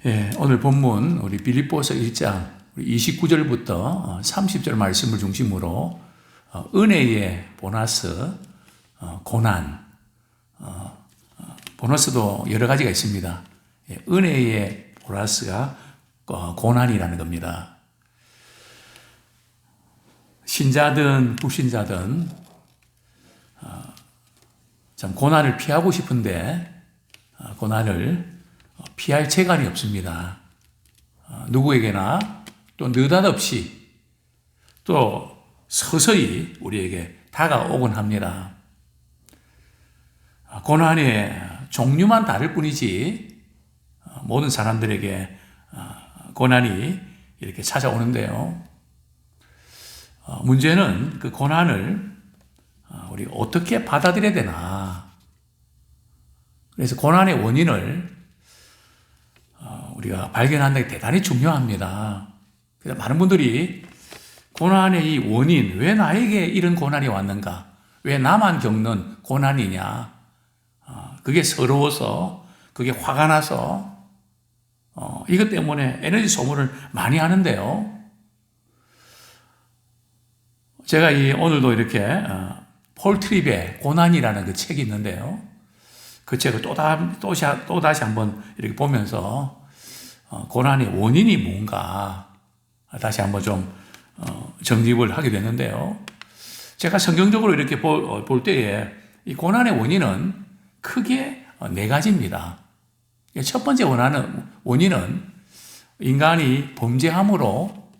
예, 오늘 본문 우리 빌립보서 1장 29절부터 30절 말씀을 중심으로 은혜의 보너스, 고난, 보너스도 여러 가지가 있습니다. 예, 은혜의 보너스가 고난이라는 겁니다. 신자든 불신자든 참 고난을 피하고 싶은데 고난을 피할 재간이 없습니다. 누구에게나 또 느닷없이 또 서서히 우리에게 다가오곤 합니다. 고난의 종류만 다를 뿐이지 모든 사람들에게 고난이 이렇게 찾아오는데요. 문제는 그 고난을 우리 어떻게 받아들여야 되나. 그래서 고난의 원인을 우리가 발견하는 게 대단히 중요합니다. 그래서 많은 분들이 고난의 이 원인, 왜 나에게 이런 고난이 왔는가? 왜 나만 겪는 고난이냐? 그게 서러워서, 그게 화가 나서, 이것 때문에 에너지 소모를 많이 하는데요. 제가 오늘도 이렇게, 폴 트립의 고난이라는 그 책이 있는데요. 그 책을 또다시 한번 이렇게 보면서, 고난의 원인이 뭔가 다시 한번 좀 정립을 하게 됐는데요. 제가 성경적으로 이렇게 볼 때에 이 고난의 원인은 크게 네 가지입니다. 첫 번째 원인은 인간이 범죄함으로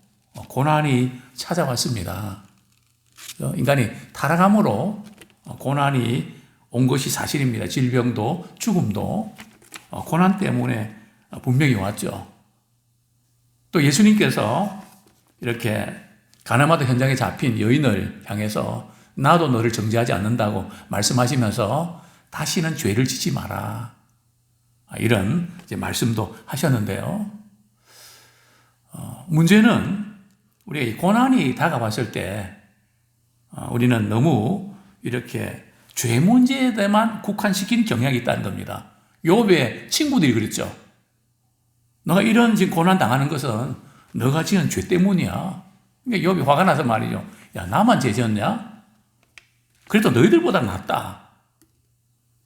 고난이 찾아왔습니다. 인간이 타락함으로 고난이 온 것이 사실입니다. 질병도 죽음도 고난 때문에 분명히 왔죠. 또 예수님께서 이렇게 가나마도 현장에 잡힌 여인을 향해서 나도 너를 정죄하지 않는다고 말씀하시면서 다시는 죄를 짓지 마라. 이런 이제 말씀도 하셨는데요. 문제는 우리가 이 고난이 다가왔을 때 우리는 너무 이렇게 죄 문제에만 국한시킨 경향이 있다는 겁니다. 욥의 친구들이 그랬죠. 너가 이런 지금 고난 당하는 것은 너가 지은 죄 때문이야. 그러니까 욥이 화가 나서 말이죠. 야, 나만 죄 지었냐? 그래도 너희들보다 낫다.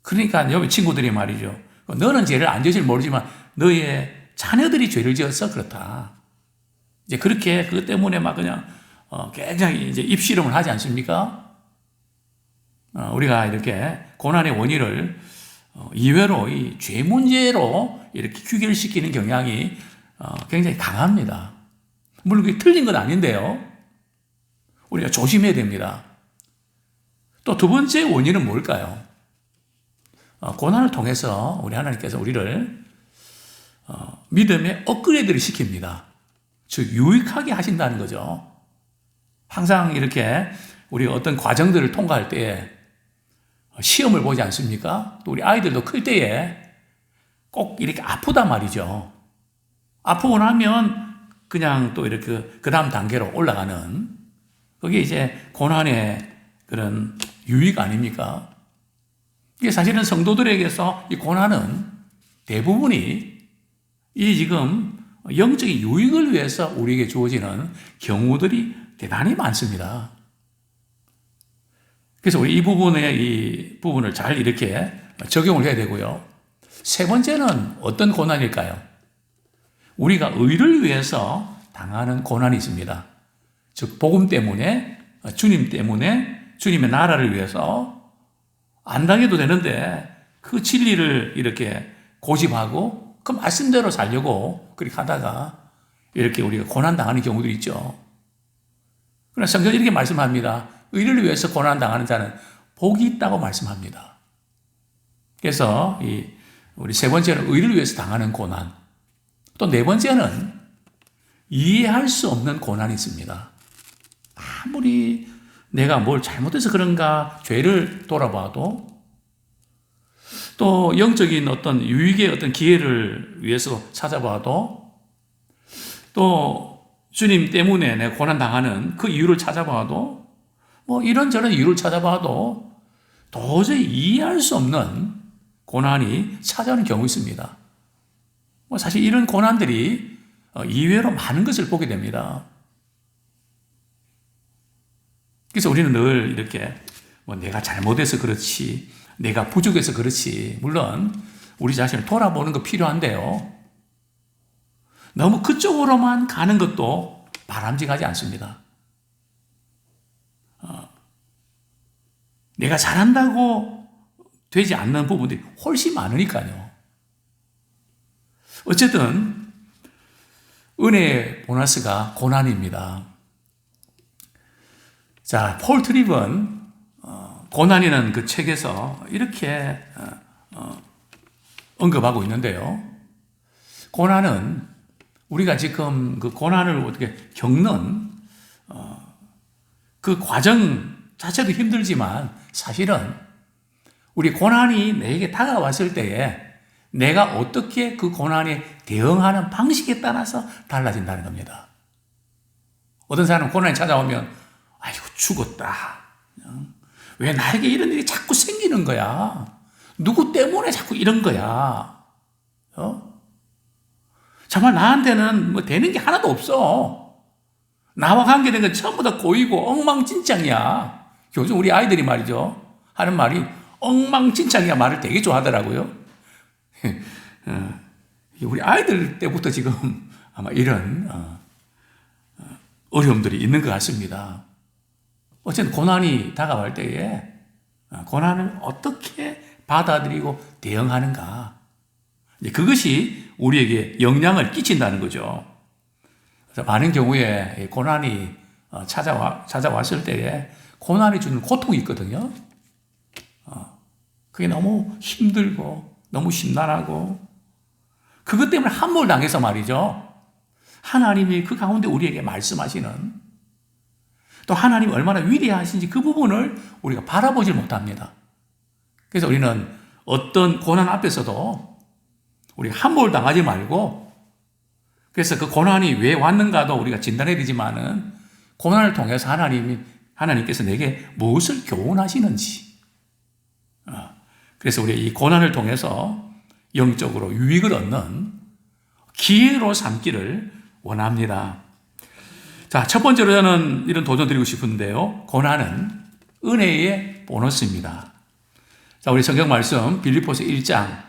그러니까 욥의 친구들이 말이죠. 너는 죄를 안 지을지 모르지만 너의 자녀들이 죄를 지어서 그렇다. 이제 그렇게 그것 때문에 막 그냥 굉장히 이제 입씨름을 하지 않습니까? 우리가 이렇게 고난의 원인을 이외로 이 죄 문제로 이렇게 귀결시키는 경향이 굉장히 강합니다. 물론 그게 틀린 건 아닌데요. 우리가 조심해야 됩니다. 또 두 번째 원인은 뭘까요? 고난을 통해서 우리 하나님께서 우리를 믿음의 업그레이드를 시킵니다. 즉 유익하게 하신다는 거죠. 항상 이렇게 우리가 어떤 과정들을 통과할 때 시험을 보지 않습니까? 또 우리 아이들도 클 때에 꼭 이렇게 아프단 말이죠. 아프고 나면 그냥 또 이렇게 그 다음 단계로 올라가는 그게 이제 고난의 그런 유익 아닙니까? 이게 사실은 성도들에게서 이 고난은 대부분이 이 지금 영적인 유익을 위해서 우리에게 주어지는 경우들이 대단히 많습니다. 그래서 우리 이 부분을 잘 이렇게 적용을 해야 되고요. 세 번째는 어떤 고난일까요? 우리가 의를 위해서 당하는 고난이 있습니다. 즉, 복음 때문에, 주님 때문에, 주님의 나라를 위해서 안 당해도 되는데 그 진리를 이렇게 고집하고 그 말씀대로 살려고 그렇게 하다가 이렇게 우리가 고난 당하는 경우도 있죠. 그러나 성경이 이렇게 말씀합니다. 의를 위해서 고난 당하는 자는 복이 있다고 말씀합니다. 그래서 우리 세 번째는 의를 위해서 당하는 고난. 또 네 번째는 이해할 수 없는 고난이 있습니다. 아무리 내가 뭘 잘못해서 그런가 죄를 돌아봐도 또 영적인 어떤 유익의 어떤 기회를 위해서 찾아봐도 또 주님 때문에 내가 고난 당하는 그 이유를 찾아봐도 뭐 이런저런 이유를 찾아봐도 도저히 이해할 수 없는 고난이 찾아오는 경우 있습니다. 사실 이런 고난들이 이외로 많은 것을 보게 됩니다. 그래서 우리는 늘 이렇게 내가 잘못해서 그렇지, 내가 부족해서 그렇지, 물론 우리 자신을 돌아보는 거 필요한데요. 너무 그쪽으로만 가는 것도 바람직하지 않습니다. 내가 잘한다고 되지 않는 부분들이 훨씬 많으니까요. 어쨌든 은혜의 보너스가 고난입니다. 자, 폴 트립은 고난이라는 그 책에서 이렇게 언급하고 있는데요. 고난은 우리가 지금 그 고난을 어떻게 겪는 그 과정 자체도 힘들지만 사실은 우리 고난이 내게 다가왔을 때에 내가 어떻게 그 고난에 대응하는 방식에 따라서 달라진다는 겁니다. 어떤 사람은 고난이 찾아오면 아이고 죽었다. 왜 나에게 이런 일이 자꾸 생기는 거야? 누구 때문에 자꾸 이런 거야? 정말 나한테는 뭐 되는 게 하나도 없어. 나와 관계된 건 전부 다 고이고 엉망진창이야. 요즘 우리 아이들이 말이죠. 하는 말이 엉망진창이야 말을 되게 좋아하더라고요. 우리 아이들 때부터 지금 아마 이런 어려움들이 있는 것 같습니다. 어쨌든 고난이 다가올 때에 고난을 어떻게 받아들이고 대응하는가. 그것이 우리에게 영향을 끼친다는 거죠. 그래서 많은 경우에 고난이 찾아왔을 때에 고난이 주는 고통이 있거든요. 그게 너무 힘들고 너무 심란하고 그것 때문에 함몰당해서 말이죠. 하나님이 그 가운데 우리에게 말씀하시는 또 하나님이 얼마나 위대하신지 그 부분을 우리가 바라보질 못합니다. 그래서 우리는 어떤 고난 앞에서도 우리가 함몰당하지 말고 그래서 그 고난이 왜 왔는가도 우리가 진단해야 되지만은 고난을 통해서 하나님께서 내게 무엇을 교훈하시는지 그래서 우리 이 고난을 통해서 영적으로 유익을 얻는 기회로 삼기를 원합니다. 자, 첫 번째로 저는 이런 도전 드리고 싶은데요. 고난은 은혜의 보너스입니다. 자, 우리 성경 말씀 빌립보서 1장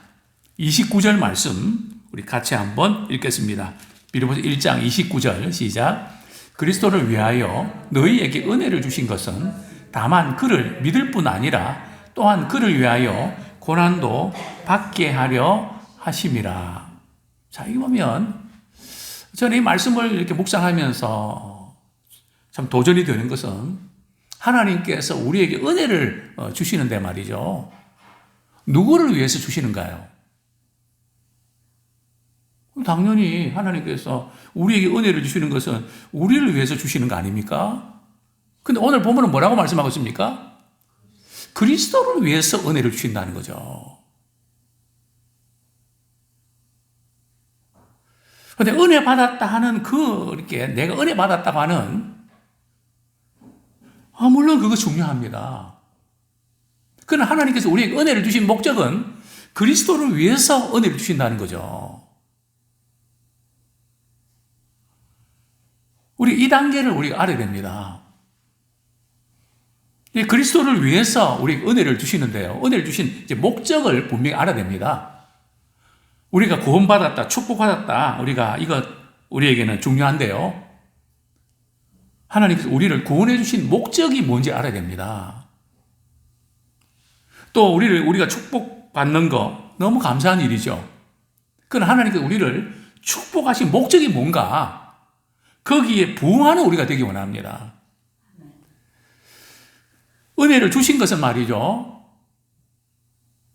29절 말씀 우리 같이 한번 읽겠습니다. 빌립보서 1장 29절 시작. 그리스도를 위하여 너희에게 은혜를 주신 것은 다만 그를 믿을 뿐 아니라 또한 그를 위하여 고난도 받게 하려 하심이라. 자, 이거 보면 저는 이 말씀을 이렇게 묵상하면서 참 도전이 되는 것은 하나님께서 우리에게 은혜를 주시는데 말이죠. 누구를 위해서 주시는가요? 당연히 하나님께서 우리에게 은혜를 주시는 것은 우리를 위해서 주시는 거 아닙니까? 근데 오늘 본문은 뭐라고 말씀하고 있습니까? 그리스도를 위해서 은혜를 주신다는 거죠. 근데 은혜 받았다 하는 이렇게 내가 은혜 받았다고 하는 물론 그거 중요합니다. 그러나 하나님께서 우리에게 은혜를 주신 목적은 그리스도를 위해서 은혜를 주신다는 거죠. 우리 이 단계를 우리가 알아야 됩니다. 그리스도를 위해서 우리에게 은혜를 주시는데요. 은혜를 주신 목적을 분명히 알아야 됩니다. 우리가 구원받았다, 축복받았다, 우리에게는 중요한데요. 하나님께서 우리를 구원해 주신 목적이 뭔지 알아야 됩니다. 또 우리가 축복받는 거 너무 감사한 일이죠. 그러나 하나님께서 우리를 축복하신 목적이 뭔가 거기에 부응하는 우리가 되기 원합니다. 은혜를 주신 것은 말이죠.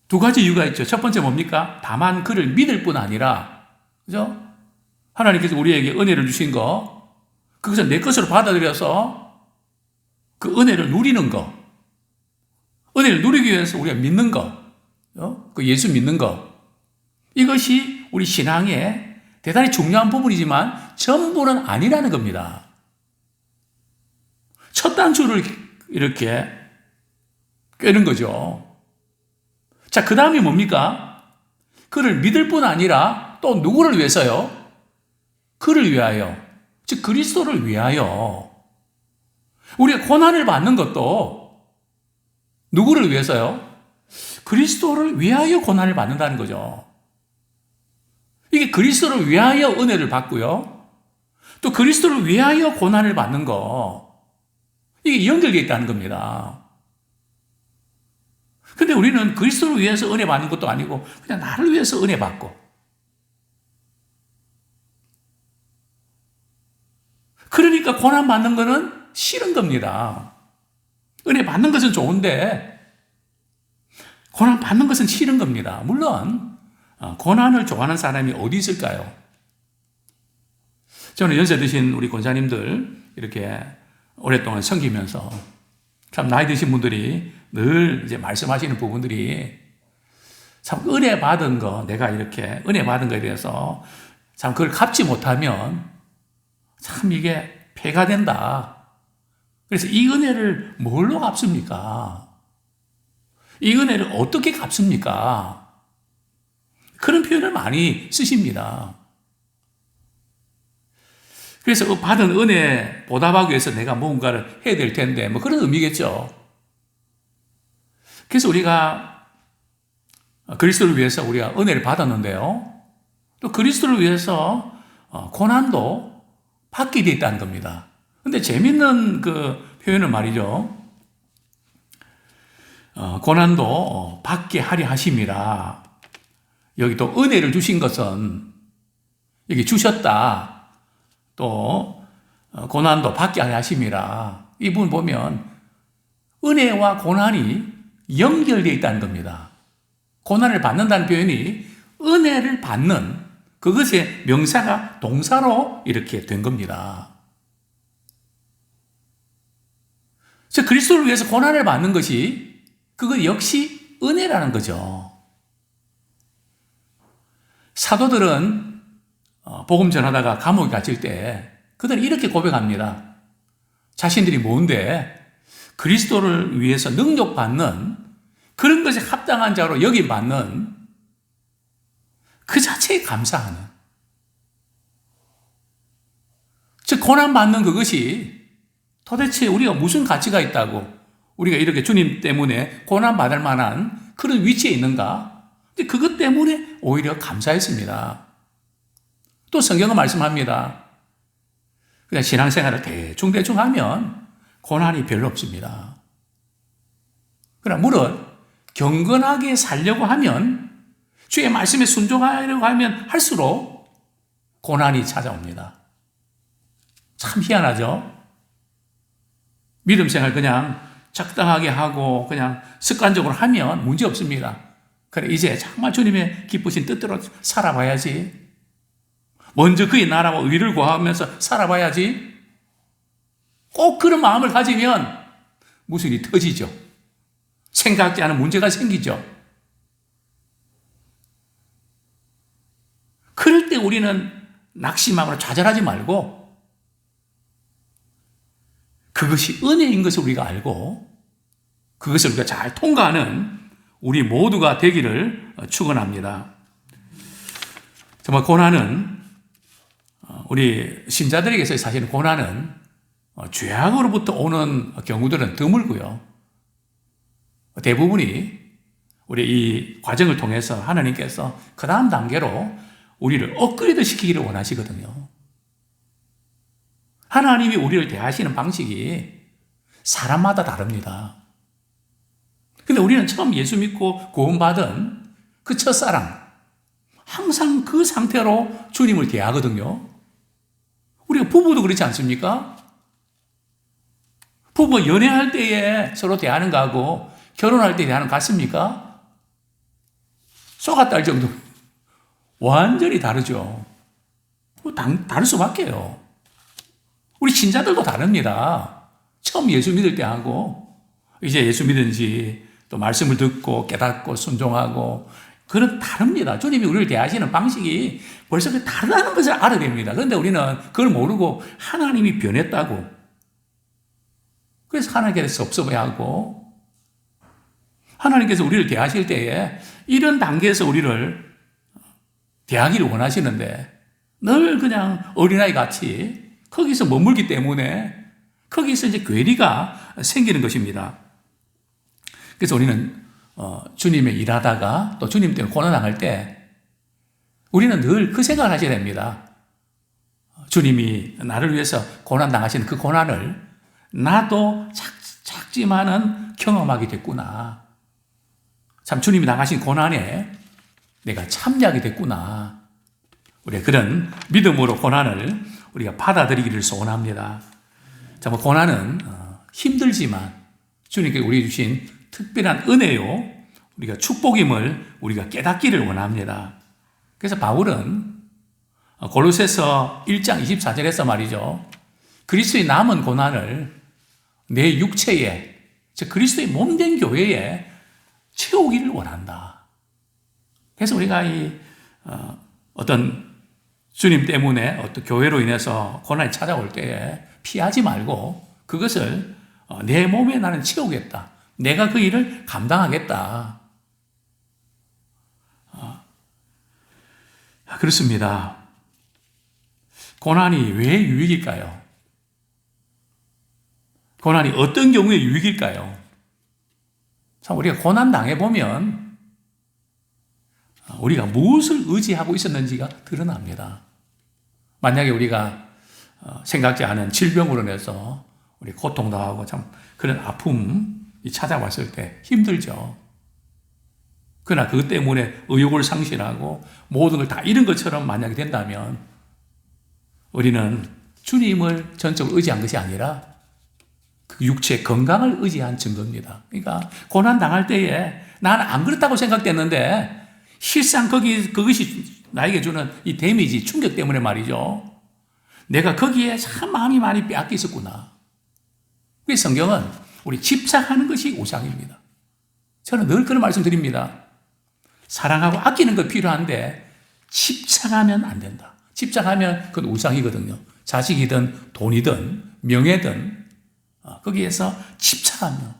두 가지 이유가 있죠. 첫 번째 뭡니까? 다만 그를 믿을 뿐 아니라, 그죠? 하나님께서 우리에게 은혜를 주신 거, 그것을 내 것으로 받아들여서 그 은혜를 누리는 거, 은혜를 누리기 위해서 우리가 믿는 거, 그 예수 믿는 거, 이것이 우리 신앙의 대단히 중요한 부분이지만 전부는 아니라는 겁니다. 첫 단추를 이렇게 꿰는 거죠. 자, 그 다음이 뭡니까? 그를 믿을 뿐 아니라 또 누구를 위해서요? 그를 위하여, 즉 그리스도를 위하여. 우리가 고난을 받는 것도 누구를 위해서요? 그리스도를 위하여 고난을 받는다는 거죠. 이게 그리스도를 위하여 은혜를 받고요. 또 그리스도를 위하여 고난을 받는 거, 이게 연결되어 있다는 겁니다. 근데 우리는 그리스도를 위해서 은혜 받는 것도 아니고 그냥 나를 위해서 은혜 받고, 그러니까 고난 받는 거는 싫은 겁니다. 은혜 받는 것은 좋은데 고난 받는 것은 싫은 겁니다. 물론 고난을 좋아하는 사람이 어디 있을까요? 저는 연세 드신 우리 권사님들 이렇게 오랫동안 섬기면서 참 나이 드신 분들이 늘 이제 말씀하시는 부분들이 참 은혜 받은 거, 내가 이렇게 은혜 받은 거에 대해서 참 그걸 갚지 못하면 참 이게 폐가 된다. 그래서 이 은혜를 뭘로 갚습니까? 이 은혜를 어떻게 갚습니까? 그런 표현을 많이 쓰십니다. 그래서 받은 은혜 보답하기 위해서 내가 뭔가를 해야 될 텐데, 뭐 그런 의미겠죠. 그래서 우리가 그리스도를 위해서 우리가 은혜를 받았는데요. 또 그리스도를 위해서 고난도 받게 되어 있다는 겁니다. 근데 재밌는 그 표현은 말이죠. 고난도 받게 하려 하심이라. 여기 또 은혜를 주신 것은 여기 주셨다. 또 고난도 받게 하려 하심이라. 이 부분 보면 은혜와 고난이 연결되어 있다는 겁니다. 고난을 받는다는 표현이 은혜를 받는, 그것의 명사가 동사로 이렇게 된 겁니다. 그래서 그리스도를 위해서 고난을 받는 것이 그거 역시 은혜라는 거죠. 사도들은 복음 전하다가 감옥에 갇힐 때 그들은 이렇게 고백합니다. 자신들이 뭔데 그리스도를 위해서 능력받는 그런 것에 합당한 자로 여김받는 그 자체에 감사하는, 즉 고난받는 그것이 도대체 우리가 무슨 가치가 있다고 우리가 이렇게 주님 때문에 고난받을 만한 그런 위치에 있는가? 근데 그것 때문에 오히려 감사했습니다. 또 성경은 말씀합니다. 그냥 신앙생활을 대충 하면 고난이 별로 없습니다. 그러나 물론 경건하게 살려고 하면, 주의 말씀에 순종하려고 하면 할수록 고난이 찾아옵니다. 참 희한하죠? 믿음 생활 그냥 적당하게 하고 그냥 습관적으로 하면 문제 없습니다. 그래, 이제 정말 주님의 기쁘신 뜻대로 살아봐야지. 먼저 그의 나라와 의를 구하면서 살아봐야지. 꼭 그런 마음을 가지면 무슨 일이 터지죠. 생각지 않은 문제가 생기죠. 그럴 때 우리는 낙심하거나 좌절하지 말고 그것이 은혜인 것을 우리가 알고 그것을 우리가 잘 통과하는 우리 모두가 되기를 축원합니다. 정말 고난은, 우리 신자들에게서 사실은 고난은 죄악으로부터 오는 경우들은 드물고요. 대부분이 우리 이 과정을 통해서 하나님께서 그 다음 단계로 우리를 업그레이드 시키기를 원하시거든요. 하나님이 우리를 대하시는 방식이 사람마다 다릅니다. 근데 우리는 처음 예수 믿고 구원받은 그 첫사랑, 항상 그 상태로 주님을 대하거든요. 우리가 부부도 그렇지 않습니까? 부부 연애할 때에 서로 대하는 거하고 결혼할 때 대하는 거 같습니까? 쏘갔다 할 정도. 완전히 다르죠. 다를 수밖에요. 우리 신자들도 다릅니다. 처음 예수 믿을 때 하고 이제 예수 믿은 지 또 말씀을 듣고 깨닫고 순종하고 그런 다릅니다. 주님이 우리를 대하시는 방식이 벌써 다르다는 것을 알아야 됩니다. 그런데 우리는 그걸 모르고 하나님이 변했다고, 그래서 하나님께서 섭섭해하고, 하나님께서 우리를 대하실 때에 이런 단계에서 우리를 대하기를 원하시는데 늘 그냥 어린아이 같이 거기서 머물기 때문에 거기서 이제 괴리가 생기는 것입니다. 그래서 우리는 주님의 일하다가 또 주님 때문에 고난당할 때 우리는 늘 그 생각을 하셔야 됩니다. 주님이 나를 위해서 고난당하시는 그 고난을 나도 작지만은 경험하게 됐구나. 참 주님이 당하신 고난에 내가 참여하게 됐구나. 우리가 그런 믿음으로 고난을 우리가 받아들이기를 소원합니다. 자, 뭐 고난은 힘들지만 주님께 우리에게 주신 특별한 은혜요, 우리가 축복임을 우리가 깨닫기를 원합니다. 그래서 바울은 골로새서 1장 24절에서 말이죠, 그리스도의 남은 고난을 내 육체에, 즉 그리스도의 몸된 교회에 채우기를 원한다. 그래서 우리가 어떤 주님 때문에 어떤 교회로 인해서 고난이 찾아올 때에 피하지 말고 그것을 내 몸에 나는 채우겠다. 내가 그 일을 감당하겠다. 그렇습니다. 고난이 왜 유익일까요? 고난이 어떤 경우에 유익일까요? 참 우리가 고난 당해보면 우리가 무엇을 의지하고 있었는지가 드러납니다. 만약에 우리가 생각지 않은 질병으로 인해서 우리 고통당하고 참 그런 아픔이 찾아왔을 때 힘들죠. 그러나 그것 때문에 의욕을 상실하고 모든 걸 다 잃은 것처럼 만약에 된다면 우리는 주님을 전적으로 의지한 것이 아니라 그 육체의 건강을 의지한 증거입니다. 그러니까 고난 당할 때에 나는 안 그렇다고 생각됐는데 실상 그것이 나에게 주는 이 데미지, 충격 때문에 말이죠, 내가 거기에 참 마음이 많이 빼앗겨 있었구나. 그래서 성경은 우리 집착하는 것이 우상입니다. 저는 늘 그런 말씀 드립니다. 사랑하고 아끼는 것 필요한데 집착하면 안 된다. 집착하면 그건 우상이거든요. 자식이든 돈이든 명예든 거기에서 집착하면,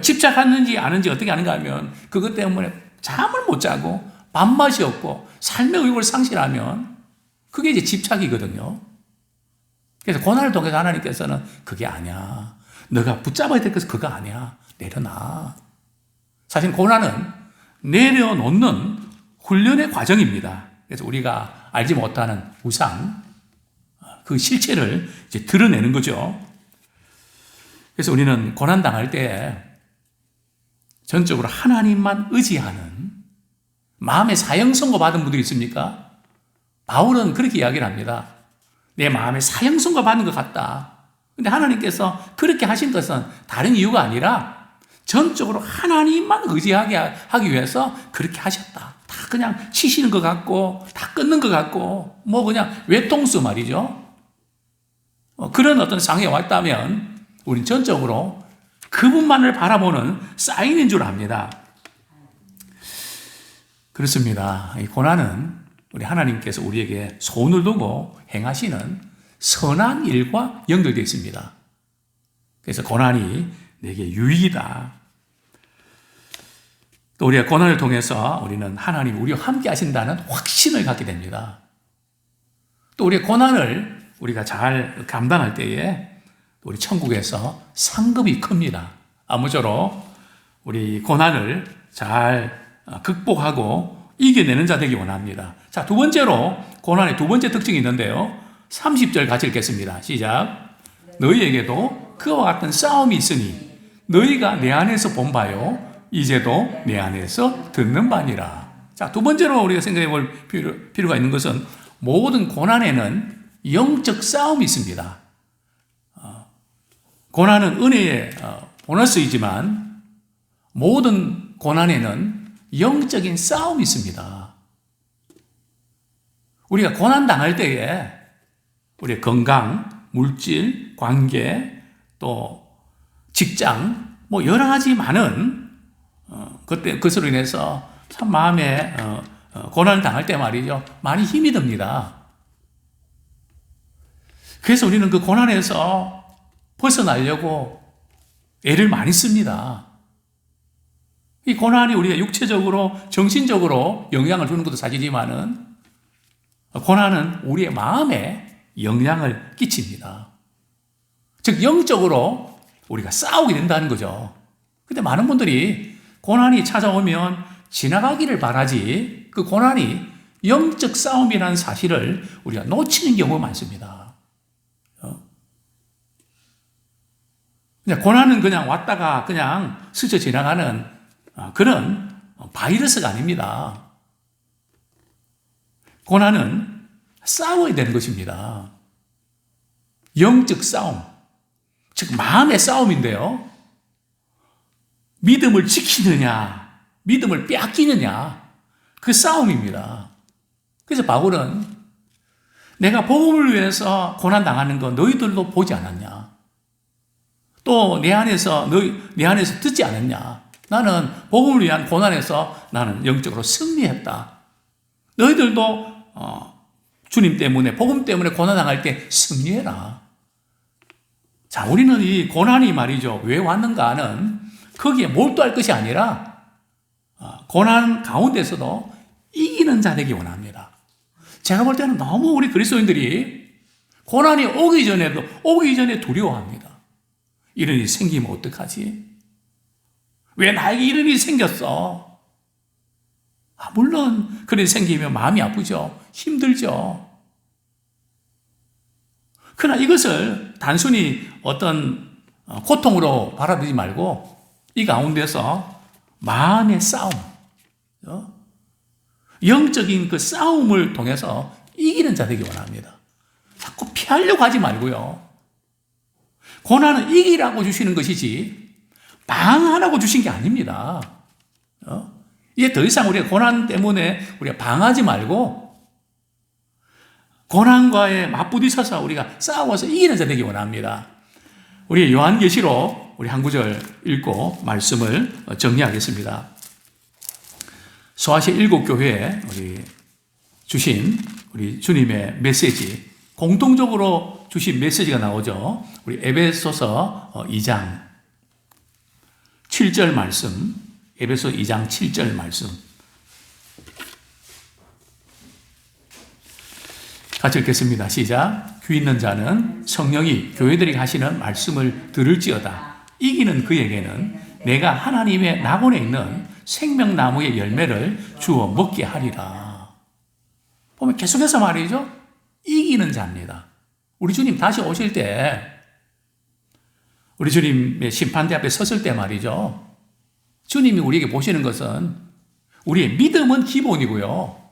집착하는지 아는지 어떻게 아는가 하면 그것 때문에 잠을 못 자고 밥맛이 없고 삶의 의욕을 상실하면 그게 이제 집착이거든요. 그래서 고난을 통해서 하나님께서는 그게 아니야, 너가 붙잡아야 될 것은 그거 아니야, 내려놔. 사실 고난은 내려놓는 훈련의 과정입니다. 그래서 우리가 알지 못하는 우상, 그 실체를 이제 드러내는 거죠. 그래서 우리는 고난당할 때 전적으로 하나님만 의지하는 마음의 사형선고 받은 분들이 있습니까? 바울은 그렇게 이야기를 합니다. 내 마음에 사형선고 받는 것 같다. 근데 하나님께서 그렇게 하신 것은 다른 이유가 아니라 전적으로 하나님만 의지하게 하기 위해서 그렇게 하셨다. 다 그냥 치시는 것 같고 다 끊는 것 같고 뭐 그냥 외통수 말이죠. 그런 어떤 상황에 왔다면 우리는 전적으로 그분만을 바라보는 사인인 줄 압니다. 그렇습니다. 이 고난은 우리 하나님께서 우리에게 손을 두고 행하시는 선한 일과 연결되어 있습니다. 그래서 고난이 내게 유익이다. 또 우리가 고난을 통해서 우리는 하나님 우리와 함께 하신다는 확신을 갖게 됩니다. 또 우리의 고난을 우리가 잘 감당할 때에 우리 천국에서 상급이 큽니다. 아무쪼록 우리 고난을 잘 극복하고 이겨내는 자 되기 원합니다. 자, 두 번째로 고난의 두 번째 특징이 있는데요. 30절 같이 읽겠습니다. 시작. 너희에게도 그와 같은 싸움이 있으니 너희가 내 안에서 본 바요 이제도 내 안에서 듣는 바니라. 자, 두 번째로 우리가 생각해 볼 필요가 있는 것은 모든 고난에는 영적 싸움이 있습니다. 고난은 은혜의 보너스이지만 모든 고난에는 영적인 싸움이 있습니다. 우리가 고난 당할 때에 우리의 건강, 물질, 관계, 또 직장, 뭐 여러 가지 많은 그것으로 인해서 참 마음에 고난을 당할 때 말이죠, 많이 힘이 듭니다. 그래서 우리는 그 고난에서 벗어나려고 애를 많이 씁니다. 이 고난이 우리가 육체적으로, 정신적으로 영향을 주는 것도 사실이지만은 고난은 우리의 마음에 영향을 끼칩니다. 즉 영적으로 우리가 싸우게 된다는 거죠. 근데 많은 분들이 고난이 찾아오면 지나가기를 바라지 그 고난이 영적 싸움이라는 사실을 우리가 놓치는 경우가 많습니다. 그냥 고난은 그냥 왔다가 그냥 스쳐 지나가는 그런 바이러스가 아닙니다. 고난은 싸워야 되는 것입니다. 영적 싸움, 즉 마음의 싸움인데요. 믿음을 지키느냐, 믿음을 빼앗기느냐, 그 싸움입니다. 그래서 바울은 내가 복음을 위해서 고난당하는 거 너희들도 보지 않았냐? 또 내 안에서 듣지 않았냐? 나는 복음을 위한 고난에서 나는 영적으로 승리했다. 너희들도 주님 때문에, 복음 때문에 고난당할 때 승리해라. 자, 우리는 이 고난이 말이죠. 왜 왔는가는 거기에 몰두할 것이 아니라 고난 가운데서도 이기는 자 되기 원합니다. 제가 볼 때는 너무 우리 그리스도인들이 고난이 오기 전에 두려워합니다. 이런 일이 생기면 어떡하지? 왜 나에게 이런 일이 생겼어? 물론 그런 일이 생기면 마음이 아프죠. 힘들죠. 그러나 이것을 단순히 어떤 고통으로 바라보지 말고 이 가운데서 마음의 싸움, 영적인 그 싸움을 통해서 이기는 자 되기 원합니다. 자꾸 피하려고 하지 말고요. 고난은 이기라고 주시는 것이지 방하라고 주신 게 아닙니다. 이제 더 이상 우리가 고난 때문에 우리가 방하지 말고 고난과의 맞부딪혀서 우리가 싸워서 이기는 자 되기 원합니다. 우리 요한계시록 우리 한 구절 읽고 말씀을 정리하겠습니다. 소아시아 7교회에 주신 우리 주님의 메시지, 공통적으로 주신 메시지가 나오죠. 우리 에베소서 2장 7절 말씀, 에베소 2장 7절 말씀. 같이 읽겠습니다. 시작. 귀 있는 자는 성령이 교회들에게 하시는 말씀을 들을지어다. 이기는 그에게는 내가 하나님의 낙원에 있는 생명나무의 열매를 주어 먹게 하리라. 보면 계속해서 말이죠. 이기는 자입니다. 우리 주님 다시 오실 때, 우리 주님의 심판대 앞에 섰을 때 말이죠. 주님이 우리에게 보시는 것은 우리의 믿음은 기본이고요.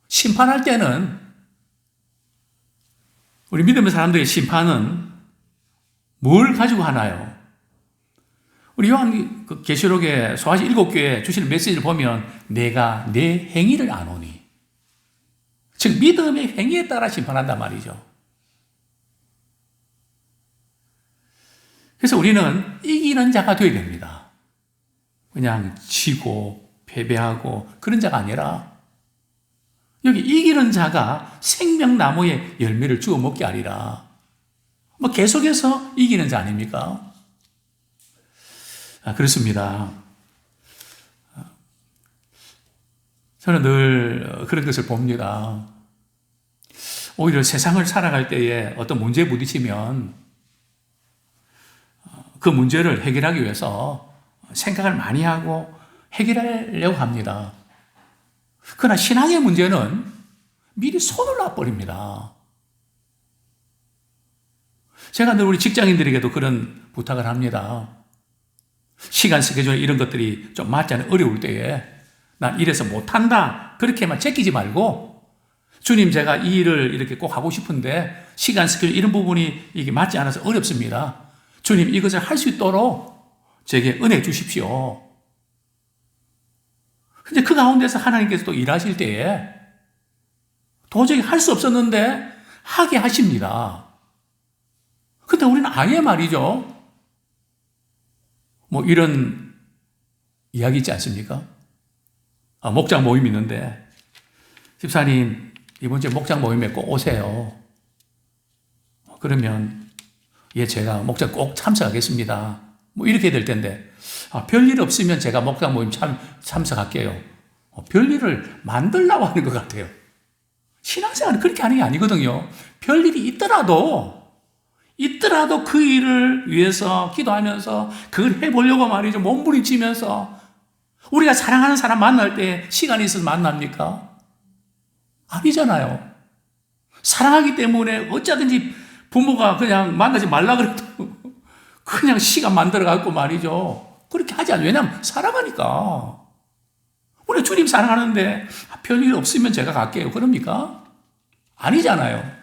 심판할 때는 우리 믿음의 사람들의 심판은 뭘 가지고 하나요? 우리 요한 계시록의 소아시 7교회에 주시는 메시지를 보면 내가 내 행위를 아노니, 즉 믿음의 행위에 따라 심판한단 말이죠. 그래서 우리는 이기는 자가 되어야 됩니다. 그냥 지고 패배하고 그런 자가 아니라 여기 이기는 자가 생명나무의 열매를 주워 먹게 하리라. 계속해서 이기는 자 아닙니까? 그렇습니다. 저는 늘 그런 것을 봅니다. 오히려 세상을 살아갈 때에 어떤 문제에 부딪히면 그 문제를 해결하기 위해서 생각을 많이 하고 해결하려고 합니다. 그러나 신앙의 문제는 미리 손을 놔버립니다. 제가 늘 우리 직장인들에게도 그런 부탁을 합니다. 시간 스케줄 이런 것들이 좀 맞지 않은 어려울 때에 난 이래서 못한다 그렇게만 제끼지 말고, 주님 제가 이 일을 이렇게 꼭 하고 싶은데 시간 스케줄 이런 부분이 이게 맞지 않아서 어렵습니다. 주님 이것을 할 수 있도록 제게 은혜 주십시오. 근데 그 가운데서 하나님께서 또 일하실 때에 도저히 할 수 없었는데 하게 하십니다. 근데 우리는 아예 말이죠. 이런 이야기 있지 않습니까? 목장 모임 있는데, 집사님, 이번 주에 목장 모임에 꼭 오세요. 그러면, 제가 목장 꼭 참석하겠습니다. 이렇게 될 텐데, 별일 없으면 제가 목장 모임 참석할게요. 별일을 만들려고 하는 것 같아요. 신앙생활은 그렇게 하는 게 아니거든요. 별일이 있더라도 그 일을 위해서 기도하면서 그걸 해보려고 말이죠. 몸부림치면서 우리가 사랑하는 사람 만날 때 시간이 있어서 만납니까? 아니잖아요. 사랑하기 때문에 어쩌든지 부모가 그냥 만나지 말라 그래도 그냥 시간 만들어 갖고 말이죠. 그렇게 하지 않아요. 왜냐하면 사랑하니까. 우리 주님 사랑하는데 별일 없으면 제가 갈게요. 그럽니까? 아니잖아요.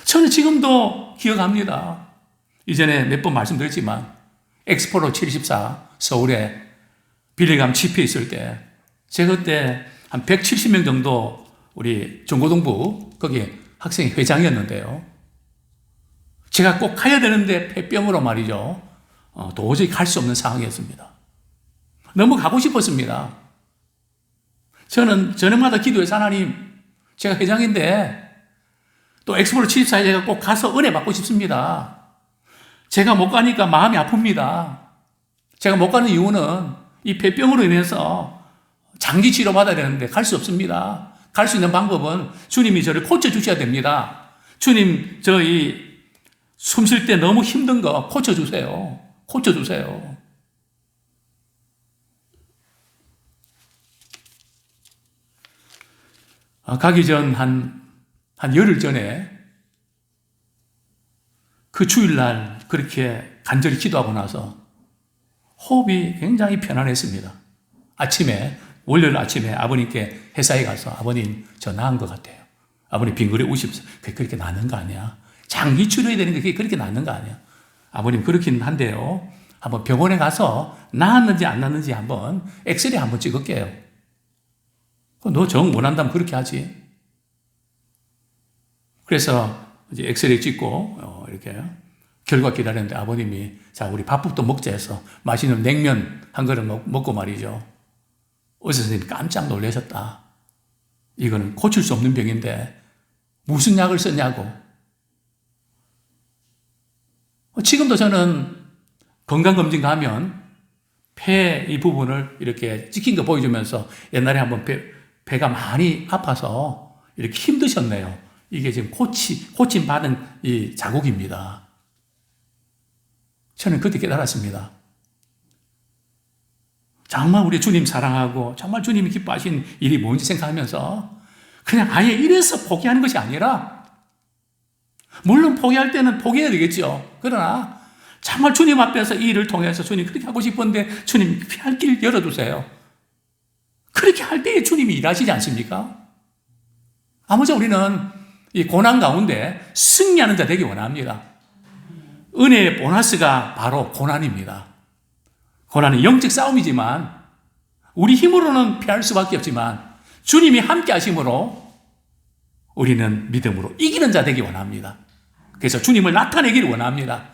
저는 지금도 기억합니다. 이전에 몇 번 말씀드렸지만 엑스포로 74 서울에 빌리감 집회 있을 때 제가 그때 한 170명 정도 우리 중고등부 거기 학생 회장이었는데요. 제가 꼭 가야 되는데 폐병으로 말이죠. 도저히 갈 수 없는 상황이었습니다. 너무 가고 싶었습니다. 저는 저녁마다 기도해서 하나님, 제가 회장인데 또 엑스포로 74에 제가 꼭 가서 은혜 받고 싶습니다. 제가 못 가니까 마음이 아픕니다. 제가 못 가는 이유는 이 폐병으로 인해서 장기 치료 받아야 되는데 갈 수 없습니다. 갈 수 있는 방법은 주님이 저를 고쳐주셔야 됩니다. 주님, 저희 숨 쉴 때 너무 힘든 거 고쳐주세요. 고쳐주세요. 가기 전 한 열흘 전에 그 주일날 그렇게 간절히 기도하고 나서 호흡이 굉장히 편안했습니다. 월요일 아침에 아버님께 회사에 가서 아버님 저 나은 것 같아요. 아버님 빙그레 우시면서 그게 그렇게 낫는 거 아니야? 장기 치료해야 되는 게 그게 그렇게 낫는 거 아니야? 아버님 그렇긴 한데요. 한번 병원에 가서 나았는지 안 나았는지 한번 엑스레이 한번 찍을게요. 너 정 원한다면 그렇게 하지. 그래서 이제 엑스레이 찍고 이렇게 결과 기다렸는데 아버님이 자 우리 밥부터 먹자 해서 맛있는 냉면 한 그릇 먹고 말이죠. 의사 선생님이 깜짝 놀라셨다. 이거는 고칠 수 없는 병인데 무슨 약을 썼냐고. 지금도 저는 건강검진 가면 폐 이 부분을 이렇게 찍힌 거 보여주면서 옛날에 한번 배가 많이 아파서 이렇게 힘드셨네요. 이게 지금 고침 받은 이 자국입니다. 저는 그때 깨달았습니다. 정말 우리 주님 사랑하고 정말 주님이 기뻐하신 일이 뭔지 생각하면서 그냥 아예 이래서 포기하는 것이 아니라 물론 포기할 때는 포기해야 되겠죠. 그러나 정말 주님 앞에서 이 일을 통해서 주님 그렇게 하고 싶은데 주님 할 길 열어주세요. 그렇게 할 때에 주님이 일하시지 않습니까? 아무쪼 우리는 이 고난 가운데 승리하는 자 되기 원합니다. 은혜의 보너스가 바로 고난입니다. 고난은 영적 싸움이지만 우리 힘으로는 피할 수밖에 없지만 주님이 함께 하심으로 우리는 믿음으로 이기는 자 되기 원합니다. 그래서 주님을 나타내기를 원합니다.